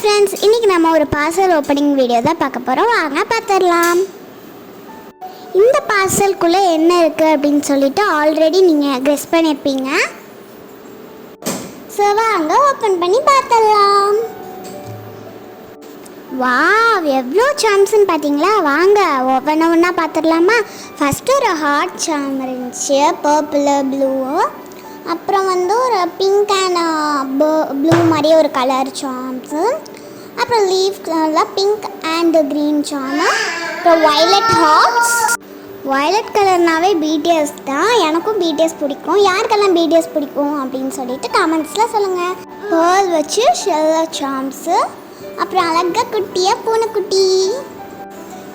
Friends, இன்றைக்கி நம்ம ஒரு பார்சல் ஓப்பனிங் வீடியோ தான் பார்க்க போகிறோம். வாங்க பார்த்துடலாம். இந்த பார்சல்குள்ளே என்ன இருக்குது அப்படின்னு சொல்லிட்டு ஆல்ரெடி நீங்கள் கெஸ் பண்ணியிருப்பீங்க. ஸோ வாங்க ஓப்பன் பண்ணி பார்த்துடலாம். வாவ், எவ்வளோ சாம்ஸ்ன்னு பார்த்தீங்களா? வாங்க ஒவ்வொன்றா பார்த்துடலாமா? ஃபஸ்ட்டு ஒரு ஹார்ட் சாம் இருந்துச்சு, பர்பிள் ப்ளூ. அப்புறம் ஒரு பிங்க் அண்ட் ப்ளூ மாதிரி ஒரு கலர் சாம்ஸு. அப்புறம் லீஃப் கலரில் பிங்க் அண்ட் க்ரீன் சாமு. அப்புறம் வயலட் ஹார்ட்ஸ். வயலட் கலர்னாவே பிடிஎஸ் தான். எனக்கும் பிடிஎஸ் பிடிக்கும். யாருக்கெல்லாம் பிடிஎஸ் பிடிக்கும் அப்படின்னு சொல்லிட்டு கமெண்ட்ஸில் சொல்லுங்கள். பேர்ல் வச்சு ஷெல்லர் சாம்ஸு. அப்புறம் அழகாக குட்டியாக பூனைக்குட்டி.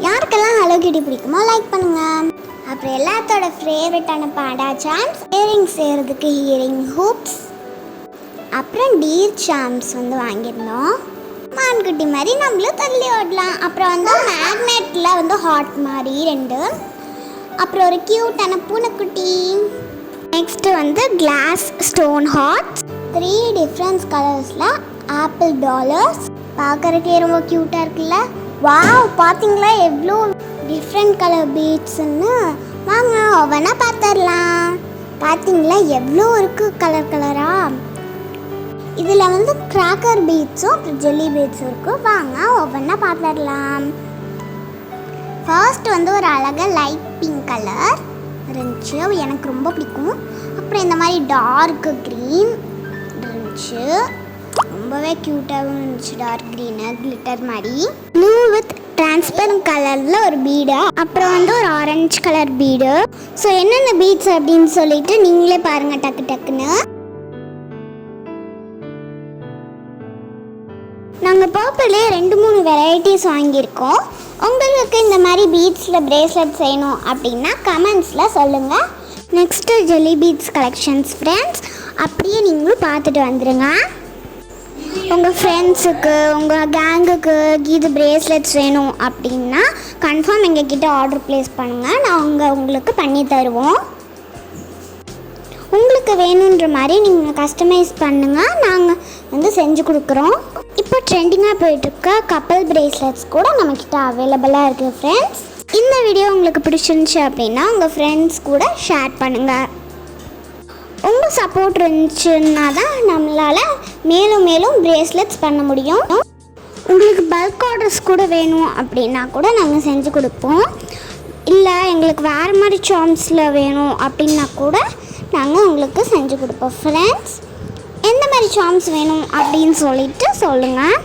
யாருக்கெல்லாம் ஹலோ கிட்டி பிடிக்குமோ லைக் பண்ணுங்கள். அப்புறம் எல்லாத்தோட ஃபேவரட்டான பாடா சாம்ஸ், இயரிங் செய்கிறதுக்கு இயரிங் ஹூப்ஸ். அப்புறம் டீர் சாம்ஸ் வாங்கியிருந்தோம். மான்குட்டி மாதிரி நம்மளும் தள்ளி ஓடலாம். அப்புறம் மேக்னெட்டில் ஹாட் மாதிரி 2. அப்புறம் ஒரு க்யூட்டான பூனைக்குட்டி. Next glass stone hearts. 3 different கலர்ஸில் ஆப்பிள் டாலர்ஸ். பார்க்குறதுக்கே ரொம்ப க்யூட்டாக இருக்குல்ல? வாவ், பார்த்தீங்களா எவ்வளோ டிஃப்ரெண்ட் கலர் பீட்ஸுன்னு? வாங்க ஒவ்வொன்றா பார்த்துடலாம். பார்த்தீங்களா எவ்வளோ இருக்குது கலர் கலராக? இதில் கிராக்கர் பீட்ஸும் அப்புறம் ஜெல்லி பீட்ஸும் இருக்குது. வாங்க ஒவ்வொன்றா பார்த்துடலாம். ஃபர்ஸ்ட் ஒரு அழகாக லைட் பிங்க் கலர் இருந்துச்சு, எனக்கு ரொம்ப பிடிக்கும். அப்புறம் இந்த மாதிரி டார்க் க்ரீன் இருந்துச்சு, ரொம்பவே க்யூட்டாகவும் இருந்துச்சு. டார்க் க்ரீனு கிளிட்டர் மாதிரி. ப்ளூ வித் டிரான்ஸ்பரண்ட் கலரில் ஒரு பீடு. அப்புறம் ஒரு ஆரஞ்சு கலர் பீடு. ஸோ என்னென்ன பீட்ஸ் அப்படின்னு சொல்லிட்டு நீங்களே பாருங்கள் டக்கு டக்குன்னு. நாங்கள் பர்பிளே 2-3 வெரைட்டிஸ் வாங்கியிருக்கோம். உங்களுக்கு இந்த மாதிரி பீட்ஸில் பிரேஸ்லெட் செய்யணும் அப்படின்னா கமெண்ட்ஸில் சொல்லுங்கள். Next jelly beads collections friends. அப்படியே நீங்களும் பார்த்துட்டு வந்துடுங்க. உங்கள் ஃப்ரெண்ட்ஸுக்கு உங்கள் கேங்குக்கு இது பிரேஸ்லெட்ஸ் வேணும் அப்படின்னா கன்ஃபார்ம் எங்ககிட்ட ஆர்டர் ப்ளேஸ் பண்ணுங்கள். நாங்கள் உங்களுக்கு பண்ணி தருவோம். உங்களுக்கு வேணுன்ற மாதிரி நீங்கள் கஸ்டமைஸ் பண்ணுங்கள், நாங்கள் செஞ்சு கொடுக்குறோம். இப்போ ட்ரெண்டிங்காக போயிட்டுருக்க கப்பல் பிரேஸ்லெட்ஸ் கூட நம்மக்கிட்ட அவைலபிளாக இருக்குது ஃப்ரெண்ட்ஸ். இந்த வீடியோ உங்களுக்கு பிடிச்சிருந்துச்சு அப்படின்னா உங்கள் ஃப்ரெண்ட்ஸ் கூட ஷேர் பண்ணுங்கள். உங்கள் சப்போர்ட் இருந்துச்சுன்னா தான் நம்மளால் மேலும் மேலும் பிரேஸ்லெட்ஸ் பண்ண முடியும். உங்களுக்கு பல்க் ஆர்டர்ஸ் கூட வேணும் அப்படின்னா கூட நாங்கள் செஞ்சு கொடுப்போம். இல்லை எங்களுக்கு வேறு மாதிரி சாம்ஸில் வேணும் அப்படின்னா கூட நாங்கள் உங்களுக்கு செஞ்சு கொடுப்போம் ஃப்ரெண்ட்ஸ். எந்த மாதிரி சாம்ஸ் வேணும் அப்படின்னு சொல்லிட்டு சொல்லுங்கள்.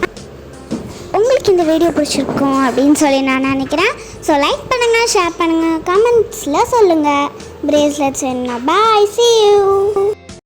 உங்களுக்கு இந்த வீடியோ பிடிச்சிருக்கும் அப்படின்னு சொல்லி நான் நினைக்கிறேன். ஸோ லைக் பண்ணுங்கள், ஷேர் பண்ணுங்கள், கமெண்ட்ஸில் சொல்லுங்கள். பிரேஸ்லெட்ஸ் வேணும்னா பாய், see you.